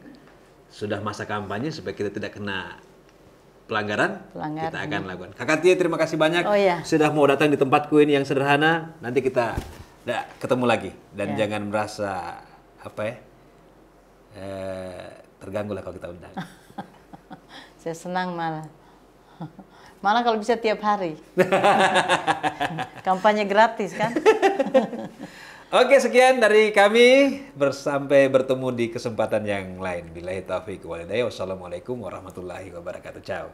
sudah masa kampanye supaya kita tidak kena pelanggaran. Kita akan lakukan. Kakak Tia, terima kasih banyak sudah mau datang di tempatku ini yang sederhana. Nanti kita ketemu lagi dan jangan merasa terganggu lah kalau kita undang. Saya senang malah. Malah kalau bisa tiap hari. Kampanye gratis kan? Oke, sekian dari kami. Sampai bertemu di kesempatan yang lain. Billahi taufiq wal hidayah. Wassalamualaikum warahmatullahi wabarakatuh. Ciao.